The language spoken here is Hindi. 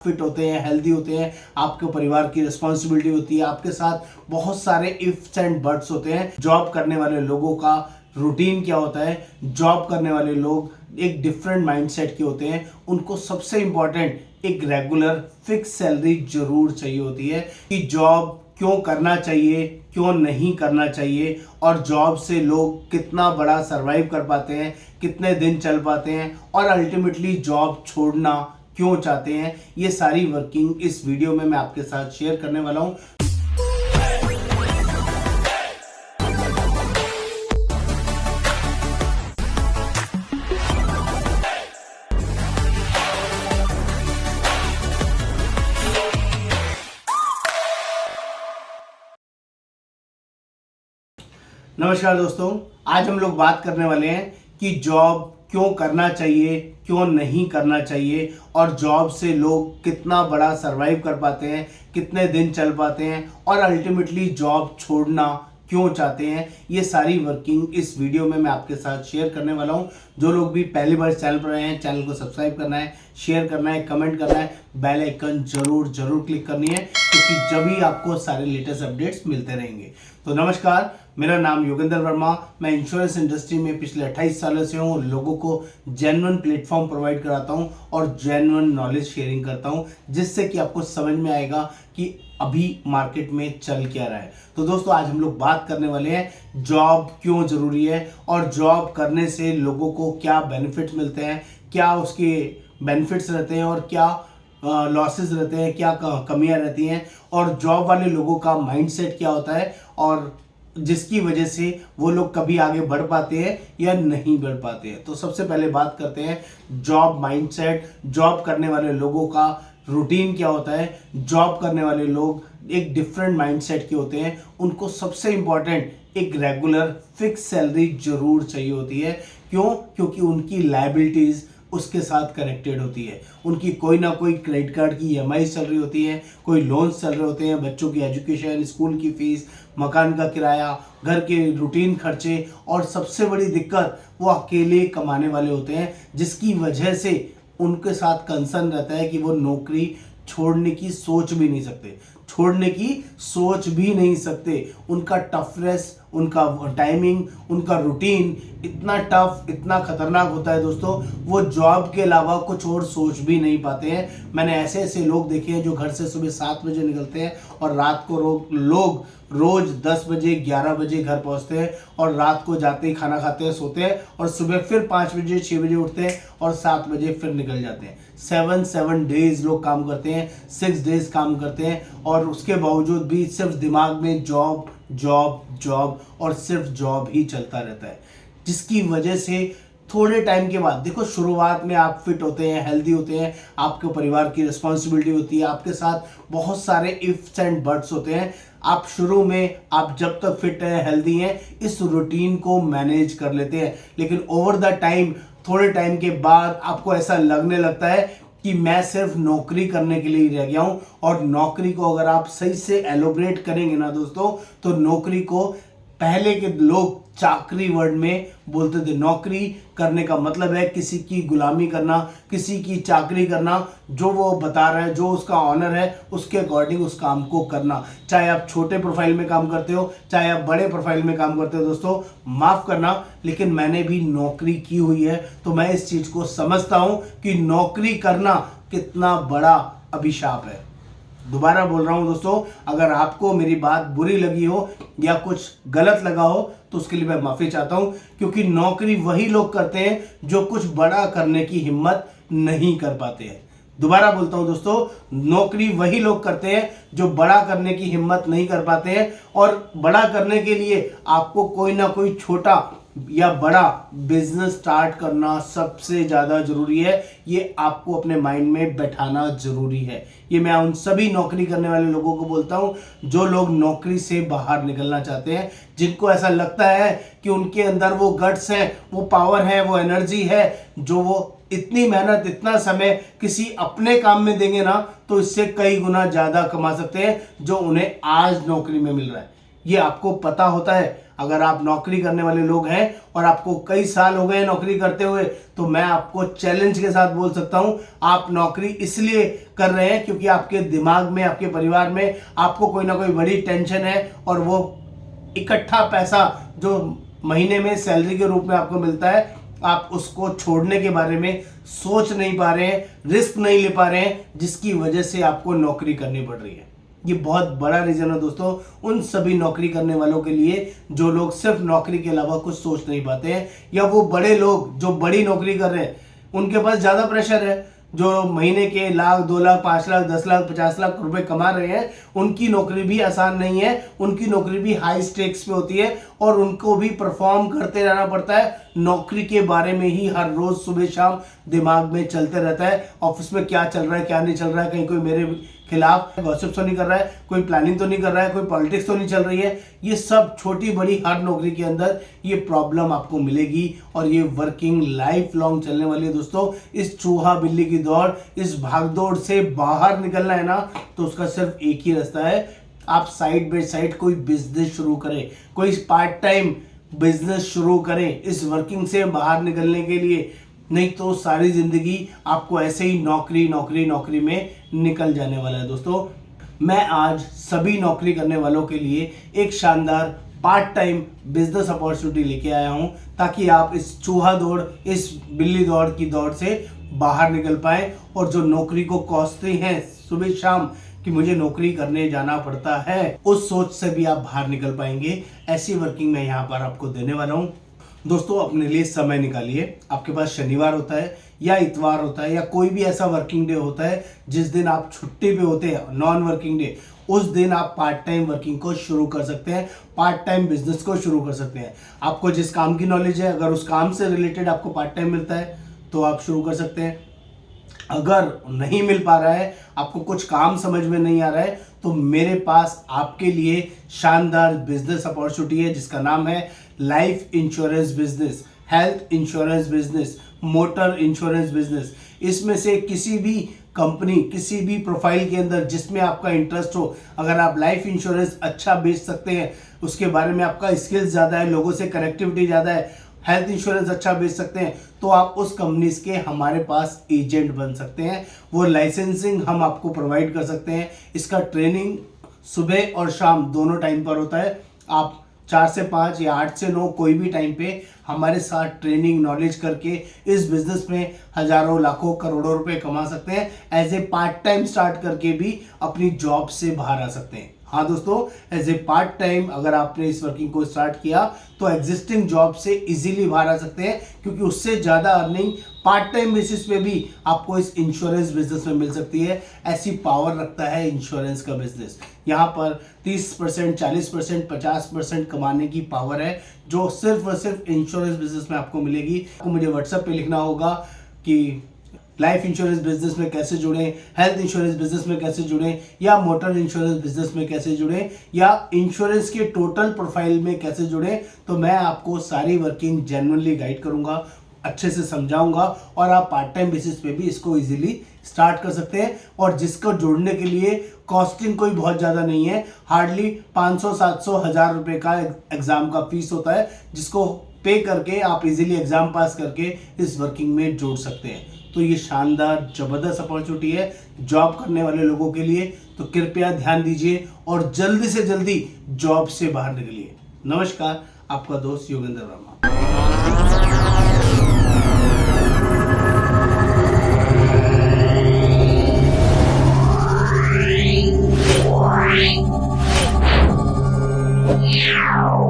फिट होते हैं, हेल्दी होते हैं, आपके परिवार की रिस्पॉन्सिबिलिटी होती है, आपके साथ बहुत सारे इफ्स एंड बट्स होते हैं। जॉब करने वाले लोगों का रूटीन क्या होता है, जॉब करने वाले लोग एक डिफरेंट माइंडसेट के होते हैं। उनको सबसे इंपॉर्टेंट एक रेगुलर फिक्स सैलरी जरूर चाहिए होती है कि जॉब क्यों करना चाहिए, क्यों नहीं करना चाहिए, और जॉब से लोग कितना बड़ा सरवाइव कर पाते हैं, कितने दिन चल पाते हैं, और अल्टीमेटली जॉब छोड़ना क्यों चाहते हैं। ये सारी वर्किंग इस वीडियो में मैं आपके साथ शेयर करने वाला हूं। नमस्कार दोस्तों, आज हम लोग बात करने वाले हैं कि जॉब क्यों करना चाहिए, क्यों नहीं करना चाहिए, और जॉब से लोग कितना बड़ा सरवाइव कर पाते हैं, कितने दिन चल पाते हैं, और अल्टीमेटली जॉब छोड़ना क्यों चाहते हैं। ये सारी वर्किंग इस वीडियो में मैं आपके साथ शेयर करने वाला हूं। जो लोग भी पहली बार चैनल पर आए हैं, चैनल को सब्सक्राइब करना है, शेयर करना है, कमेंट करना है, बेल आइकन जरूर क्लिक करनी है, क्योंकि जब ही आपको सारे लेटेस्ट अपडेट्स मिलते रहेंगे। तो नमस्कार, मेरा नाम योगेंद्र वर्मा। मैं इंश्योरेंस इंडस्ट्री में पिछले 28 सालों से हूँ। लोगों को जेन्युइन प्लेटफॉर्म प्रोवाइड कराता हूँ और जेन्युइन नॉलेज शेयरिंग करता हूँ, जिससे कि आपको समझ में आएगा कि अभी मार्केट में चल क्या रहा है। तो दोस्तों, आज हम लोग बात करने वाले हैं जॉब क्यों जरूरी है, और जॉब करने से लोगों को क्या बेनिफिट्स मिलते हैं, क्या उसके बेनिफिट्स रहते हैं, और क्या लॉसेस रहते हैं, क्या कमियां रहती हैं, और जॉब वाले लोगों का माइंडसेट क्या होता है, और जिसकी वजह से वो लोग कभी आगे बढ़ पाते हैं या नहीं बढ़ पाते हैं। तो सबसे पहले बात करते हैं जॉब माइंडसेट। जॉब करने वाले लोगों का रूटीन क्या होता है। जॉब करने वाले लोग एक डिफरेंट माइंडसेट के होते हैं। उनको सबसे इंपॉर्टेंट एक रेगुलर फिक्स सैलरी जरूर चाहिए होती है। क्यों? क्योंकि उनकी लायबिलिटीज उसके साथ कनेक्टेड होती है। उनकी कोई ना कोई क्रेडिट कार्ड की ईएमआई चल रही होती है, कोई लोन्स चल रहे होते हैं, बच्चों की एजुकेशन, स्कूल की फीस, मकान का किराया, घर के रूटीन खर्चे, और सबसे बड़ी दिक्कत वो अकेले कमाने वाले होते हैं, जिसकी वजह से उनके साथ कंसर्न रहता है कि वो नौकरी छोड़ने की सोच भी नहीं सकते। उनका टफनेस, उनका टाइमिंग, उनका रूटीन इतना टफ, इतना खतरनाक होता है दोस्तों, वो जॉब के अलावा कुछ और सोच भी नहीं पाते हैं। मैंने ऐसे लोग देखे हैं जो घर से सुबह 7 बजे निकलते हैं और रात को लोग रोज 10 बजे 11 बजे घर पहुंचते हैं, और रात को जाते ही खाना खाते हैं, सोते हैं, और सुबह फिर 5 बजे 6 बजे उठते हैं और 7 बजे फिर निकल जाते हैं। 7 डेज लोग काम करते हैं, 6 डेज काम करते हैं, और उसके बावजूद भी सिर्फ दिमाग में जॉब जॉब जॉब और सिर्फ जॉब ही चलता रहता है, जिसकी वजह से थोड़े टाइम के बाद, देखो, शुरुआत में आप फिट होते हैं, हेल्दी होते हैं, आपके परिवार की रिस्पॉन्सिबिलिटी होती है, आपके साथ बहुत सारे इफ्स एंड बट्स होते हैं। आप शुरू में, आप जब तक फिट हैं, हेल्दी हैं, इस रूटीन को मैनेज कर लेते हैं, लेकिन ओवर द टाइम, थोड़े टाइम के बाद आपको ऐसा लगने लगता है कि मैं सिर्फ नौकरी करने के लिए ही रह गया हूं। और नौकरी को अगर आप सही से एलोब्रेट करेंगे ना दोस्तों, तो नौकरी को पहले के लोग चाकरी वर्ड में बोलते थे। नौकरी करने का मतलब है किसी की गुलामी करना, किसी की चाकरी करना, जो वो बता रहा है, जो उसका ऑनर है, उसके अकॉर्डिंग उस काम को करना। चाहे आप छोटे प्रोफाइल में काम करते हो, चाहे आप बड़े प्रोफाइल में काम करते हो दोस्तों, माफ करना, लेकिन मैंने भी नौकरी की हुई है, तो मैं इस चीज को समझता हूं कि नौकरी करना कितना बड़ा अभिशाप है। दोबारा बोल रहा हूं दोस्तों, अगर आपको मेरी बात बुरी लगी हो या कुछ गलत लगा हो तो उसके लिए मैं माफी चाहता हूं, क्योंकि नौकरी वही लोग करते हैं जो कुछ बड़ा करने की हिम्मत नहीं कर पाते हैं। दोबारा बोलता हूं दोस्तों, नौकरी वही लोग करते हैं जो बड़ा करने की हिम्मत नहीं कर पाते हैं, और बड़ा करने के लिए आपको कोई ना कोई छोटा या बड़ा बिजनेस स्टार्ट करना सबसे ज्यादा जरूरी है। ये आपको अपने माइंड में बैठाना जरूरी है। ये मैं उन सभी नौकरी करने वाले लोगों को बोलता हूं जो लोग नौकरी से बाहर निकलना चाहते हैं, जिनको ऐसा लगता है कि उनके अंदर वो गट्स है, वो पावर है, वो एनर्जी है, जो वो इतनी मेहनत, इतना समय किसी अपने काम में देंगे ना, तो इससे कई गुना ज्यादा कमा सकते हैं जो उन्हें आज नौकरी में मिल रहा है। ये आपको पता होता है? अगर आप नौकरी करने वाले लोग हैं और आपको कई साल हो गए नौकरी करते हुए, तो मैं आपको चैलेंज के साथ बोल सकता हूं, आप नौकरी इसलिए कर रहे हैं क्योंकि आपके दिमाग में, आपके परिवार में आपको कोई ना कोई बड़ी टेंशन है, और वो इकट्ठा पैसा जो महीने में सैलरी के रूप में आपको मिलता है, आप उसको छोड़ने के बारे में सोच नहीं पा रहे हैं, रिस्क नहीं ले पा रहे हैं, जिसकी वजह से आपको नौकरी करनी पड़ रही है। ये बहुत बड़ा रीजन है दोस्तों उन सभी नौकरी करने वालों के लिए जो लोग सिर्फ नौकरी के अलावा कुछ सोच नहीं पाते हैं, या वो बड़े लोग जो बड़ी नौकरी कर रहे हैं उनके पास ज़्यादा प्रेशर है, जो महीने के लाख, 2 लाख, 5 लाख, 10 लाख, 50 लाख रुपए कमा रहे हैं, उनकी नौकरी भी आसान नहीं है, उनकी नौकरी भी हाई स्टेक्स पे होती है और उनको भी परफॉर्म करते रहना पड़ता है। नौकरी के बारे में ही हर रोज सुबह शाम दिमाग में चलते रहता है, ऑफिस में क्या चल रहा है, क्या नहीं चल रहा है, कहीं कोई मेरे खिलाफ गॉसिप तो नहीं कर रहा है, कोई प्लानिंग तो नहीं कर रहा है, कोई पॉलिटिक्स तो नहीं चल रही है। ये सब छोटी बड़ी हर नौकरी के अंदर ये प्रॉब्लम आपको मिलेगी, और ये वर्किंग लाइफ लॉन्ग चलने वाली है दोस्तों। इस चूहा बिल्ली की दौड़, इस भागदौड़ से बाहर निकलना है ना, तो उसका सिर्फ एक ही रास्ता है, आप साइड बाय साइड कोई बिजनेस शुरू करें, कोई पार्ट टाइम बिजनेस शुरू करें इस वर्किंग से बाहर निकलने के लिए। नहीं तो सारी जिंदगी आपको ऐसे ही नौकरी नौकरी नौकरी में निकल जाने वाला है। दोस्तों, मैं आज सभी नौकरी करने वालों के लिए एक शानदार पार्ट टाइम बिजनेस अपॉर्चुनिटी लेके आया हूं, ताकि आप इस चूहा दौड़, इस बिल्ली दौड़ की दौड़ से बाहर निकल पाए, और जो नौकरी को कोसते हैं सुबह शाम कि मुझे नौकरी करने जाना पड़ता है, उस सोच से भी आप बाहर निकल पाएंगे। ऐसी वर्किंग मैं यहाँ पर आपको देने वाला हूँ। दोस्तों, अपने लिए समय निकालिए। आपके पास शनिवार होता है या इतवार होता है या कोई भी ऐसा वर्किंग डे होता है जिस दिन आप छुट्टी पे होते हैं, नॉन वर्किंग डे, उस दिन आप पार्ट टाइम वर्किंग को शुरू कर सकते हैं, पार्ट टाइम बिजनेस को शुरू कर सकते हैं। आपको जिस काम की नॉलेज है, अगर उस काम से रिलेटेड आपको पार्ट टाइम मिलता है तो आप शुरू कर सकते हैं। अगर नहीं मिल पा रहा है, आपको कुछ काम समझ में नहीं आ रहा है, तो मेरे पास आपके लिए शानदार बिजनेस अपॉर्चुनिटी है, जिसका नाम है life insurance business, health insurance business, motor insurance business. इसमें से किसी भी कंपनी, किसी भी प्रोफाइल के अंदर जिसमें आपका इंटरेस्ट हो, अगर आप लाइफ इंश्योरेंस अच्छा बेच सकते हैं, उसके बारे में आपका स्किल्स ज़्यादा है, लोगों से कनेक्टिविटी ज़्यादा है, हेल्थ इंश्योरेंस अच्छा बेच सकते हैं, तो आप उस कंपनीज के हमारे पास एजेंट बन सकते हैं। वो लाइसेंसिंग हम आपको प्रोवाइड कर सकते हैं। इसका ट्रेनिंग सुबह और शाम दोनों टाइम पर होता है। आप 4 से 5 या 8 से 9 कोई भी टाइम पे हमारे साथ ट्रेनिंग नॉलेज करके इस बिजनेस में हजारों, लाखों, करोड़ों रुपए कमा सकते हैं। As a part time start करके भी अपनी जॉब से बाहर आ सकते हैं। हाँ दोस्तों, एज ए पार्ट टाइम अगर आपने इस वर्किंग को स्टार्ट किया तो एग्जिस्टिंग जॉब से इजीली बाहर आ सकते हैं, क्योंकि उससे ज़्यादा अर्निंग पार्ट टाइम बेसिस पे भी आपको इस इंश्योरेंस बिजनेस में मिल सकती है। ऐसी पावर रखता है इंश्योरेंस का बिजनेस। यहाँ पर 30%, 40%, 50% कमाने की पावर है, जो सिर्फ और सिर्फ इंश्योरेंस बिजनेस में आपको मिलेगी। आपको मुझे व्हाट्सएप पे लिखना होगा कि लाइफ इंश्योरेंस बिजनेस में कैसे जुड़ें, हेल्थ इंश्योरेंस बिजनेस में कैसे जुड़ें, या मोटर इंश्योरेंस बिजनेस में कैसे जुड़ें, या इंश्योरेंस के टोटल प्रोफाइल में कैसे जुड़ें। तो मैं आपको सारी वर्किंग जेन्युइनली गाइड करूंगा, अच्छे से समझाऊंगा, और आप पार्ट टाइम बेसिस पे भी इसको इजीली स्टार्ट कर सकते हैं। और जिसको जोड़ने के लिए कॉस्टिंग कोई बहुत ज़्यादा नहीं है, हार्डली 500, 700, 1000 रुपये का एग्जाम का फीस होता है, जिसको पे करके आप इजीली एग्जाम पास करके इस वर्किंग में जोड़ सकते हैं। तो ये शानदार जबरदस्त अपॉर्चुनिटी है जॉब करने वाले लोगों के लिए। तो कृपया ध्यान दीजिए और जल्दी से जल्दी जॉब से बाहर निकलिए। नमस्कार, आपका दोस्त योगेंद्र वर्मा। Meow.